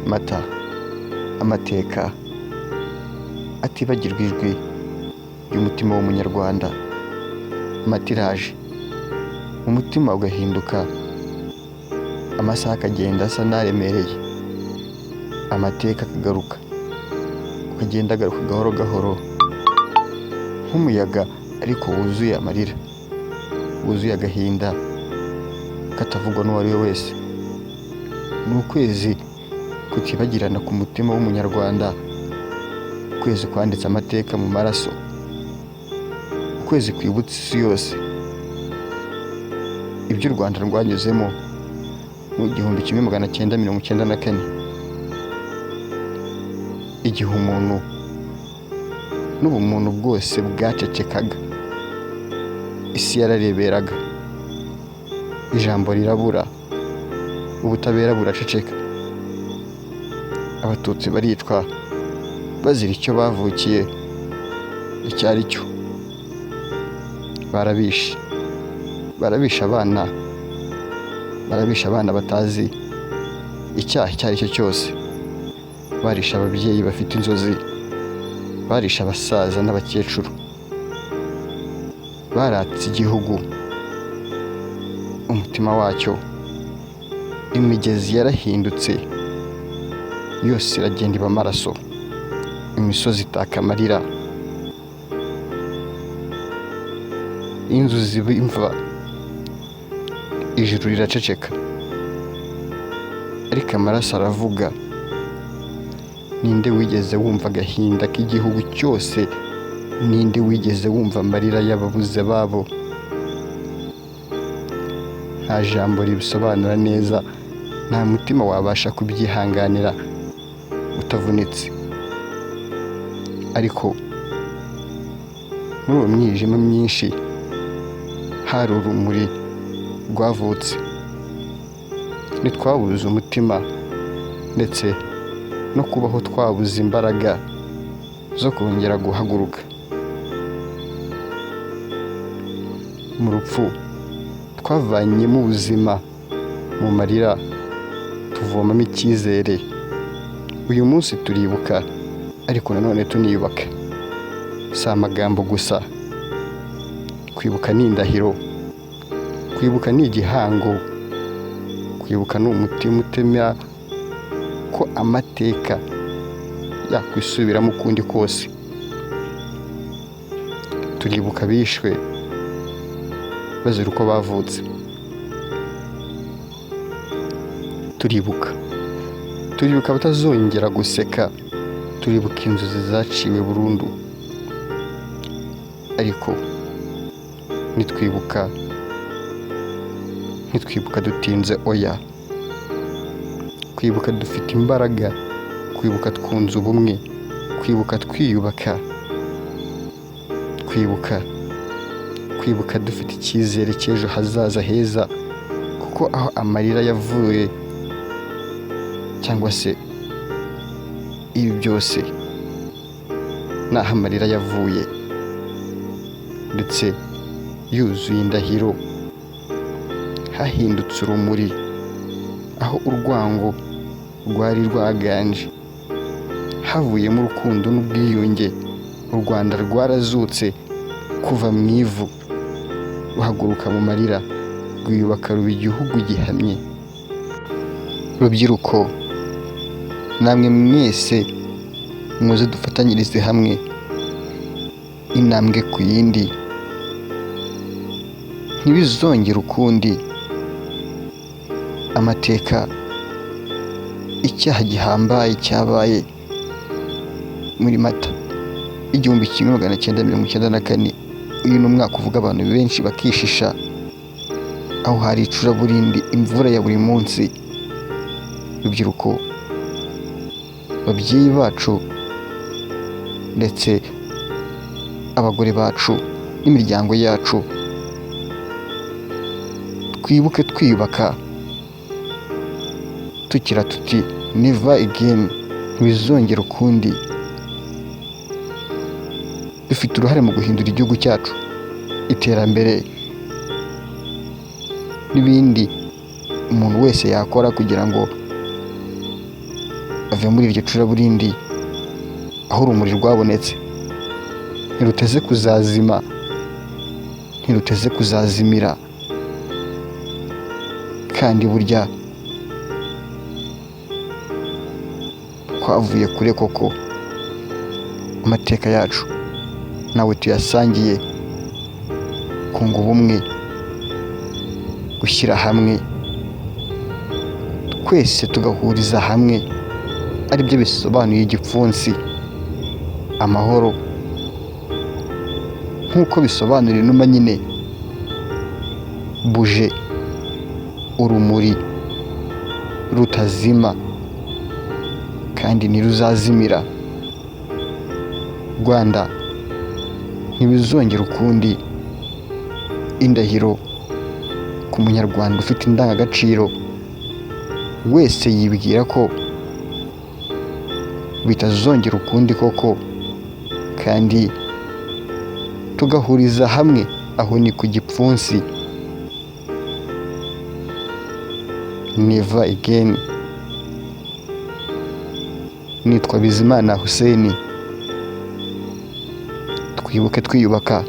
Mata, amateka atibagirwa ijwi ry'umutima w'umunyarwanda. Mata iraje, umutima ugahinduka, amasaha akagenda asa n'aremereye, amateka akagaruka, ukagenda agaruka gahoro gahoro nk'umuyaga ariko wuzuye amarira, wuzuye agahinda katavugwa n'uwo ari we wese. Ni ukwezi kutibagirana ku mutima w'umunyarwanda, ukwezi kwanditse amateka mu maraso, ukwezi kwibutsa isi yose ibyo u Rwanda rwanyuzemo mu 1994, igihe umuntu n'ubumuntu bwose bwacecekaga, isi yarareberaga, ijambo rirabura, ubutabera buraceceka, abatutsi baricwa bazira icyo bavukiye icyo ari cyo. barabisha abana batazi icyaha icyo ari cyo cyose, barisha ababyeyi bafite inzozi, barisha abasaza n'abakecuru, baratse igihugu umutima wacyo, imigezi yarahindutse yose iragenda iba amaraso, imisozi itaka amarira, inzuzi ziba imva, ijuru riraceceka, ariko amaraso aravuga. Ninde wigeze wumva agahinda k'igihugu cyose? Ninde wigeze wumva amarira y'ababuze babo? Nta jambo ribisobanura neza, nta mutima wabasha kubyihanganira utavunitse. Ariko muri uwo mwijima myinshi hari urumuri rwavutse, ntitwabuze umutima ndetse no kubaho twabuze imbaraga zo kongera guhaguruka. Mu rupfu twavanyemo ubuzima, mu marira tuvomamo icyizere. Uyu munsi turibuka ariko nanone tuniyubaka, si amagambo gusa. Kwibuka ni indahiro, kwibuka ni igihango, kwibuka ni umutima utemya ko amateka yakwisubiramo ukundi kose. Turibuka bishwe bazira uko bavutse, turibuka batazongera guseka, turibuka inzozi zaciwe burundu. Ariko ntitwibuka dutinze, oya. Kwibuka dufite imbaraga, kwibuka twunze ubumwe, kwibuka twiyubaka, kwibuka dufite icyizere cy'ejo hazaza heza, kuko aho amarira yavuye cyangwa se ibi byose naho amarira yavuye, ndetse yuzuye indahiro, hahindutse urumuri. Aho urwango rwari rwaganje havuyemo urukundo n'ubwiyunge. U Rwanda rwarazutse kuva mu ivu, ruhaguruka mu marira, rwiyubaka ruba igihugu gihamye. Rubyiruko, namwe mwese muze dufatanyirize hamwe, intambwe ku yindi, ntibizongere ukundi. Amateka, icyaha gihambaye cyabaye muri Mata 1994. Uyu ni umwaka uvuga abantu benshi bakishisha, aho hari icuraburindi, imvura ya buri munsi. Rubyiruko, babyeyi bacu ndetse abagore bacu n'imiryango yacu, twibuke twiyubaka, tukira tuti never again, ntibizongera ukundi. Dufite uruhare mu guhindura igihugu cyacu, iterambere n'ibindi umuntu wese yakora kugira ngo bave muri iryo curaburindi aho urumuri rwabonetse. Ntiruteze kuzazima, ntiruteze kuzazimira, kandi burya twavuye kure koko. Amateka yacu nawe tuyasangiye, kunga ubumwe, gushyira hamwe, twese tugahuriza hamwe, aribyo bisobanuye igipfunsi, amahoro, nk'uko bisobanura inuma nyine, buje, urumuri rutazima kandi ntiruzazimira. Rwanda ntibizongera ukundi. Indahiro ku munyarwanda ufite indangagaciro wese yibwira ko bitazongera ukundi koko, kandi tugahuriza hamwe, aho ni ku gipfunsi. Never again. Nitwa Bizimana Hussein. Twibuke twiyubaka.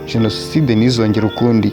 Jenoside ntizongere ukundi.